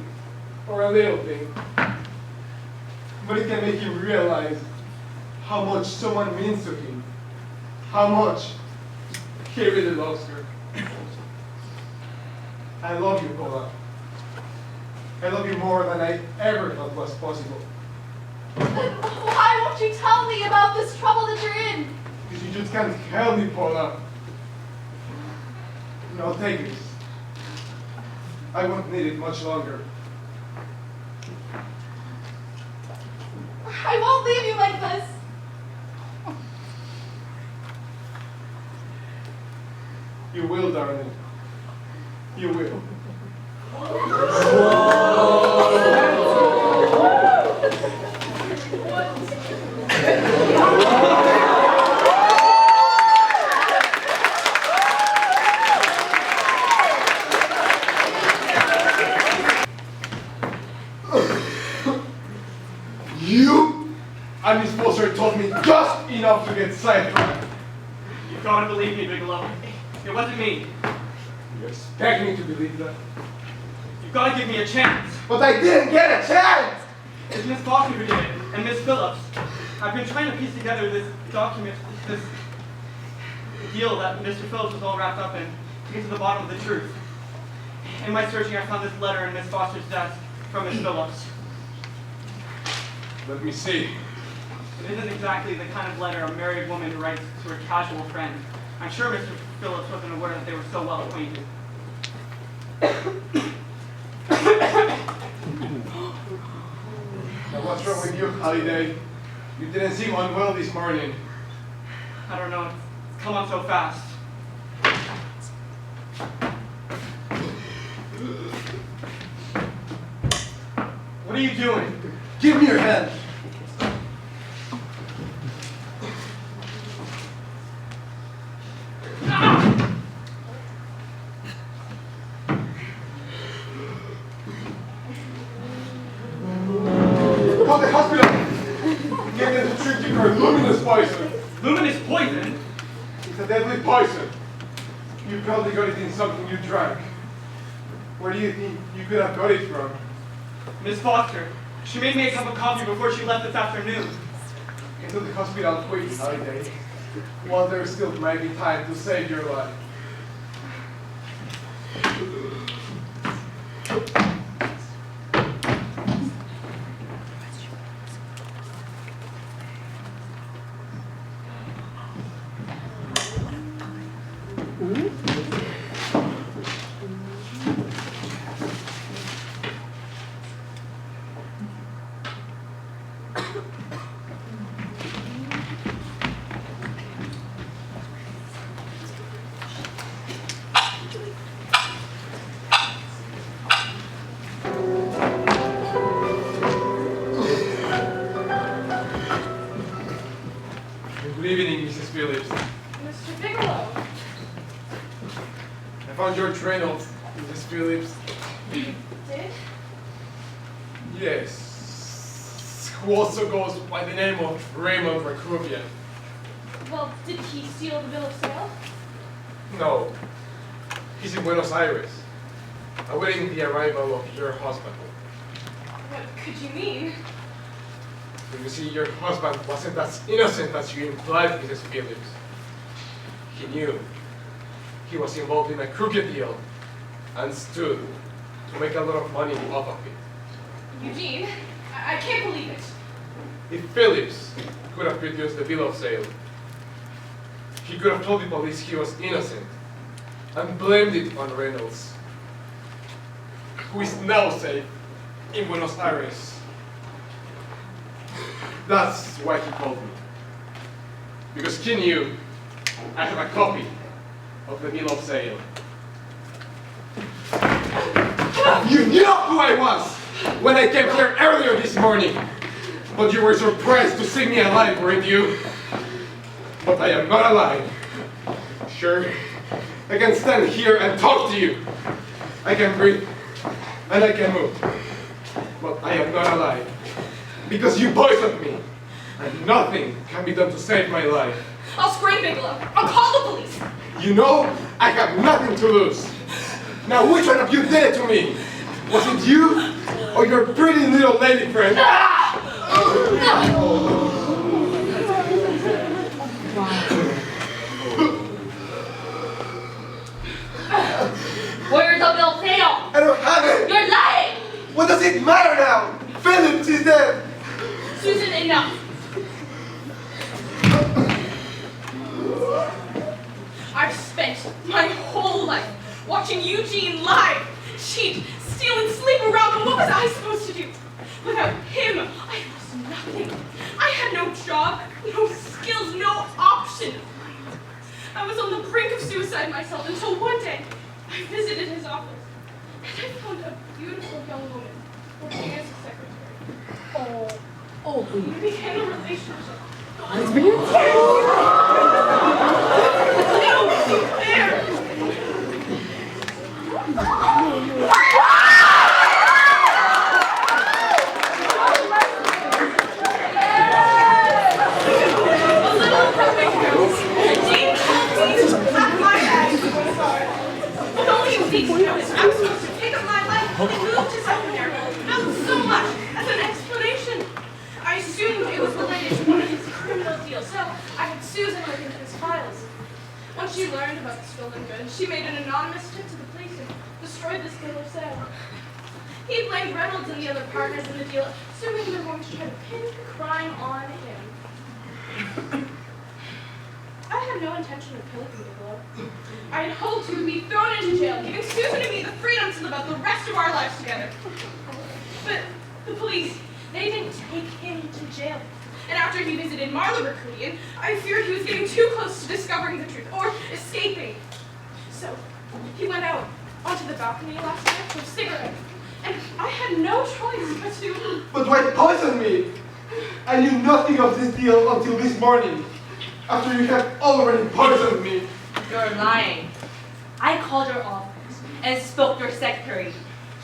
or a little thing. But it can make you realize how much someone means to him. How much he really loves her. I love you, Paula. I love you more than I ever thought was possible. Then why won't you tell me about this trouble that you're in? Because you just can't help me, Paula. No, take this. I won't need it much longer. I won't leave you like this. You will, darling. You will. You and Miss Foster told me just enough to get sidetracked. You gotta believe me, Bigelow. It wasn't me. You expect me to believe that? You've gotta give me a chance. But I didn't get a chance! It's Miss Foster who did it, and Miss Phillips. I've been trying to piece together this document, this deal that Mr. Phillips was all wrapped up in, to get to the bottom of the truth. In my searching, I found this letter in Miss Foster's desk from Miss Phillips. Let me see. It isn't exactly the kind of letter a married woman writes to her casual friend. I'm sure Mr. Phillips wasn't aware that they were so well acquainted. Now what's wrong with you, Holiday? You didn't seem unwell this morning. I don't know, it's come on so fast. What are you doing? Give me your hand. Call the hospital. Get them to treat you for luminous poison. Luminous poison? It's a deadly poison. You probably got it in something you drank. Where do you think you could have got it from? Miss Foster. She made me a cup of coffee before she left this afternoon. Get to the hospital quick, Holiday. While there still might be time to save your life. Good evening, Mrs. Phillips. Mr. Bigelow. I found George Reynolds, Mrs. Phillips. You did? Yes. Who also goes by the name of Raymond Recrupian. Well, did he steal the bill of sale? No. He's in Buenos Aires, awaiting the arrival of your husband. What could you mean? You see, your husband wasn't as innocent as you implied, Mrs. Phillips. He knew he was involved in a crooked deal and stood to make a lot of money off of it. Eugene, I can't believe it. If Phillips could have produced the bill of sale, he could have told the police he was innocent and blamed it on Reynolds, who is now safe in Buenos Aires. That's why he called me. Because he knew I have a copy of the bill of sale. You knew who I was when I came here earlier this morning. But you were surprised to see me alive, weren't you? But I am not alive. Sure, I can stand here and talk to you. I can breathe and I can move. But I am not alive. Because you poisoned me. And nothing can be done to save my life. I'll scream, Bigelow. I'll call the police. You know, I have nothing to lose. Now which one of you did it to me? Was it you or your pretty little lady friend? Where's the bill of sale? I don't have it! You're lying! What does it matter now? Phillips is dead! Susan, enough. I've spent my whole life watching Eugene lie, cheat, steal, and sleep around, but what was I supposed to do? Without him, I was nothing. I had no job, no skills, no option. I was on the brink of suicide myself until one day I visited his office and I found a beautiful young woman working as a secretary. We began a relationship. I assumed it was related to one of his criminal deals, so I had Susan look into his files. Once she learned about the stolen goods, she made an anonymous tip to the police and destroyed this bill of sale. He blamed Reynolds and the other partners in the deal, assuming they were going to try to pin the crime on him. I had no intention of killing Bigelow. I had hoped he would be thrown into jail, giving Susan and me the freedom to live out the rest of our lives together. But the police, they didn't take him to jail. And after he visited Marla Recruitian, I feared he was getting too close to discovering the truth, or escaping. So, he went out onto the balcony last night for a cigarette, and I had no choice but to... But why poison me? I knew nothing of this deal until this morning, after you had already poisoned me. You're lying. I called your office and spoke to your secretary.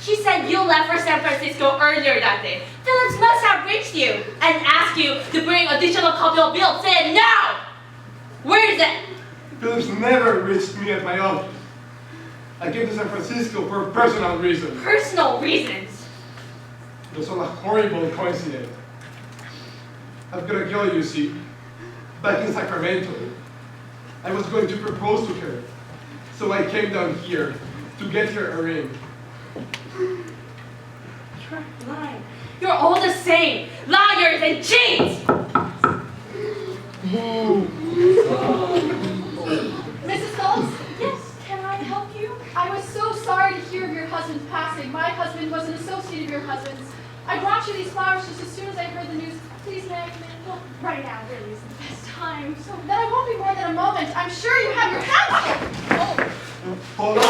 She said you left for San Francisco earlier that day. Phillips must have reached you and asked you to bring additional copy of bill. Say no! Where is it? Phillips never reached me at my office. I came to San Francisco for personal reasons. Personal reasons. It was all a horrible coincidence. I've got a girl, you see, back in Sacramento. I was going to propose to her, so I came down here to get her a ring. You're lying. You're all the same. Liars and cheats! Mrs. Phillips? Yes, can I help you? I was so sorry to hear of your husband's passing. My husband was an associate of your husband's. I brought you these flowers just as soon as I heard the news. Please, may I come in? Well, right now really isn't the best time. So then I won't be more than a moment. I'm sure you have your hands full. Hold on.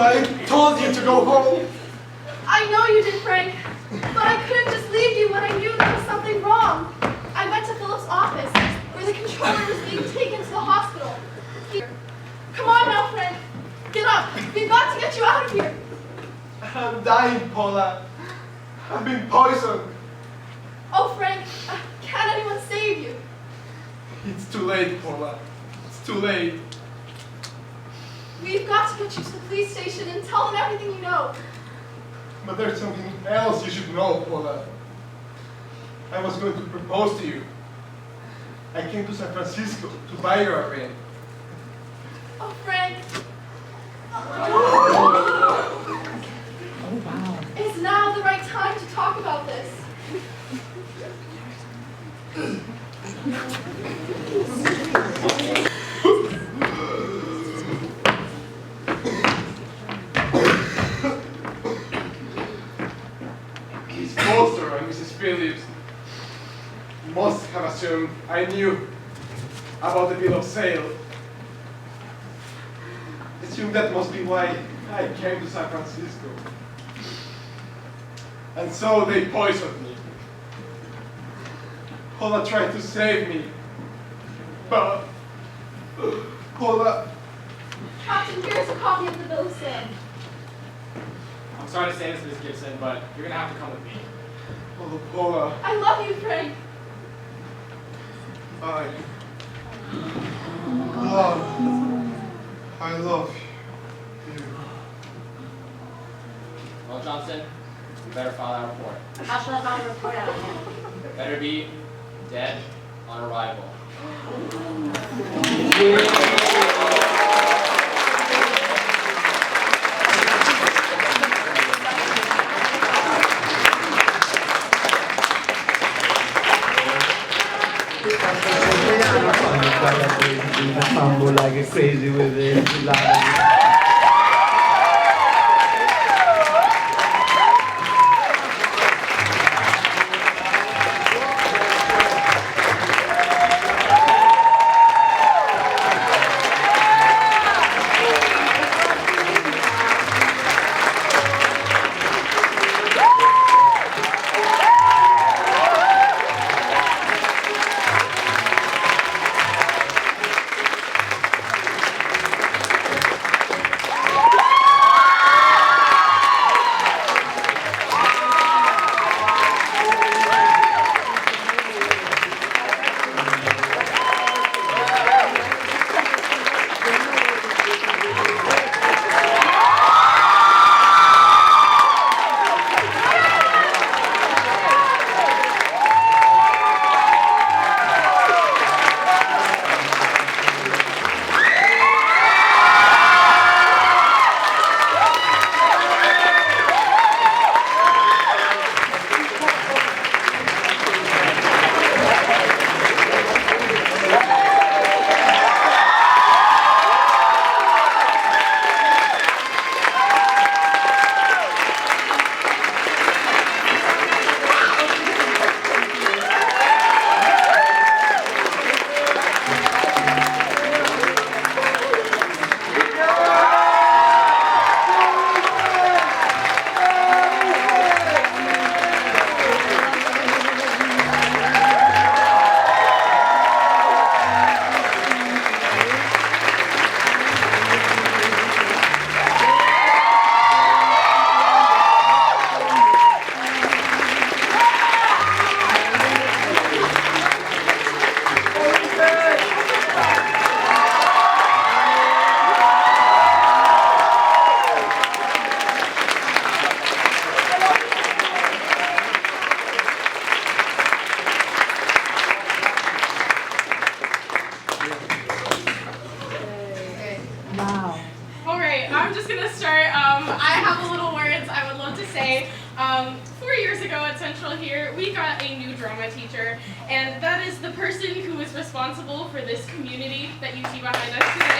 I told you to go home. I know you did, Frank, but I couldn't just leave you when I knew there was something wrong. I went to Philip's office, where the controller was being taken to the hospital. Here. Come on now, Frank. Get up. We've got to get you out of here. I'm dying, Paula. I've been poisoned. Oh, Frank, can't anyone save you? It's too late, Paula. It's too late. We've got to get you to the police station and tell them everything you know. But there's something else you should know, Paula. I was going to propose to you. I came to San Francisco to buy your ring. Oh, Frank. Is now the right time to talk about this? Miss Foster and Mrs. Phillips must have assumed I knew about the bill of sale. Assume that must be why I came to San Francisco. And so they poisoned me. Paula tried to save me. But Paula, Captain, here's a copy of the bill of sale. I'm sorry to say this, Miss Gibson, but you're gonna have to come with me. oh Paula, I love you, Frank. I love you. Well, Johnson, you better file that report. How shall I find a report out of him? Better be dead on arrival. Mambo like a crazy with it. I'm just gonna start. I have a little words I would love to say. 4 years ago at Central here, we got a new drama teacher, and that is the person who is responsible for this community that you see behind us today.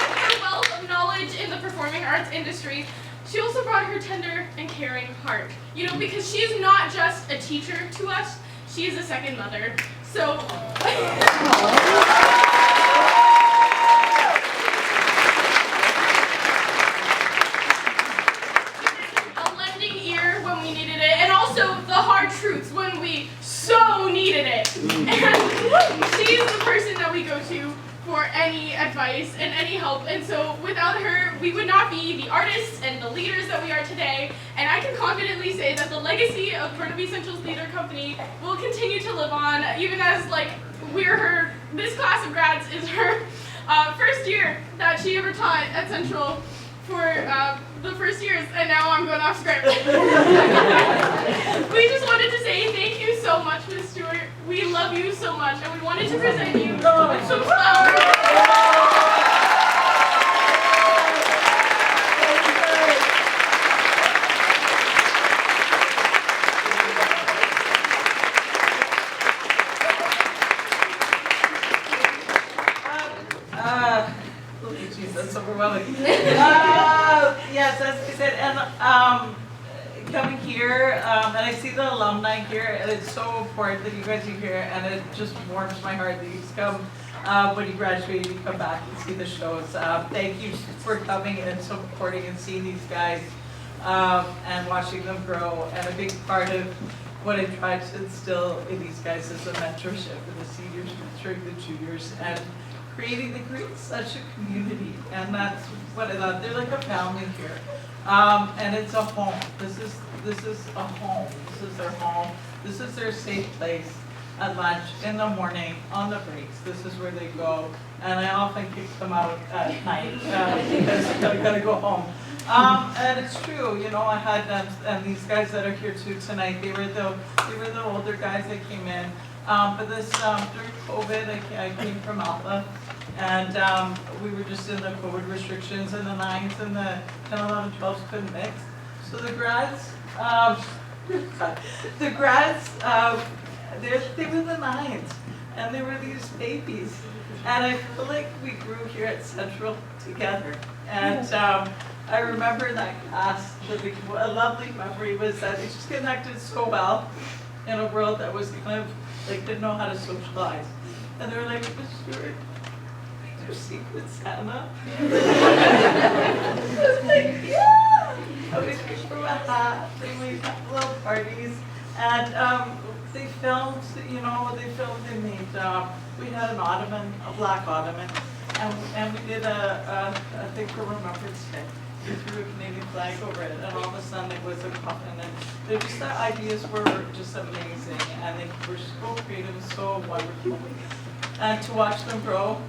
With her wealth of knowledge in the performing arts industry, she also brought her tender and caring heart. You know, because she's not just a teacher to us, She is a second mother. So. A lending ear when we needed it, and also the hard truths when we so needed it. And she's the person that we go to for any advice and any help, and so without her, we would not be the artists and the leaders that we are today, and I can confidently say that the legacy of Burnaby Central's theater company will continue to live on, even as, like, this class of grads is her first year that she ever taught at Central for the first years, and now I'm going off script. We just wanted to say thank you so much, Ms. Stewart. We love you so much, and we wanted to present you with some flowers. That's overwhelming. Yes, as I said, and coming here, and I see the alumni here, and it's so important that you guys are here, and it just warms my heart that you come when you graduate, you come back and see the shows. Thank you for coming and supporting and seeing these guys and watching them grow. And a big part of what I try to instill in these guys is a mentorship in the seniors, mentoring the juniors, and creating such a community. And that's what I thought. They're like a family here. And it's a home. This is a home. This is their home. This is their safe place at lunch, in the morning, on the breaks. This is where they go. And I often kick them out at night because I gotta go home. And it's true, you know, I had them, and these guys that are here too tonight, they were the older guys that came in. But this, during COVID, I came from Alpha, and we were just in the COVID restrictions, and the 9s and the 10, 11, 12s couldn't mix. So the grads, they were the 9s, and they were these babies. And I feel like we grew here at Central together. And I remember that class, a lovely memory was that they just connected so well in a world that was kind of like didn't know how to socialize. And they were like, Ms. Stewart, your Secret Santa? I was like, yeah! I would give them a hat, and we'd have little parties. And they filmed, you know, they made, we had an ottoman, a black ottoman, and we did a thing for Remembrance Day. We threw a Canadian flag over it, and all of a sudden it was a coffin. And the ideas were just amazing, and they were so creative, so wonderful. And to watch them grow,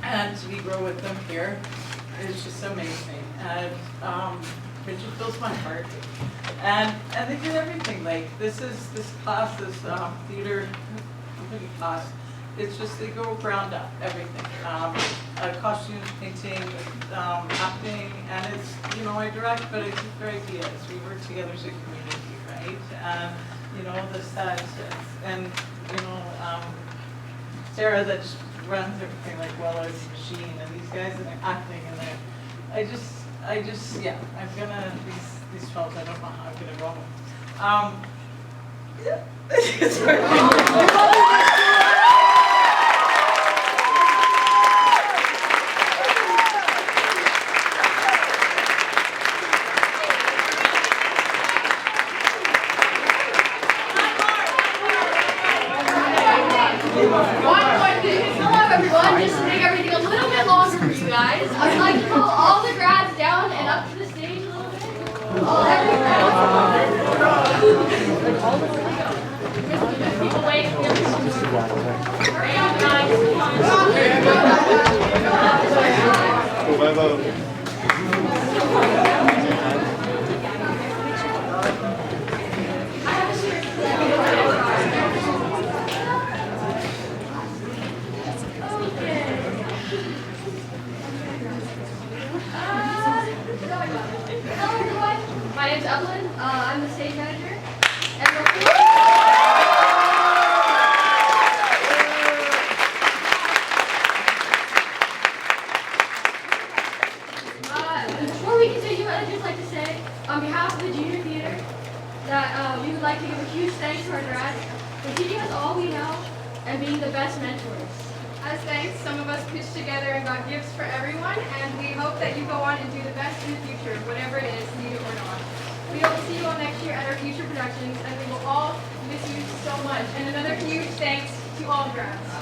and to grow with them here, is just amazing. And it just fills my heart. And they did everything. Like this class, this theater company class. It's just they go ground up, everything. Costumes, painting, acting, and it's, you know, I direct, but I think their ideas. We work together as a community, right? You know, the set, and you know, Sarah that just runs everything like well as a machine, and these guys that are acting, and I just, yeah, I'm gonna these 12s. I don't know how I'm gonna go. Yeah. It's Hello everyone, just to make everything a little bit longer for you guys, I'd like to call all the grads down and up to the stage a little bit. Every grad. People wait. Hurry up guys, My name's huge thanks to our grads for teaching us all we know and being the best mentors. As thanks, some of us pitched together and got gifts for everyone, and we hope that you go on and do the best in the future, whatever it is, need it or not. We hope to see you all next year at our future productions, and we will all miss you so much. And another huge thanks to all grads.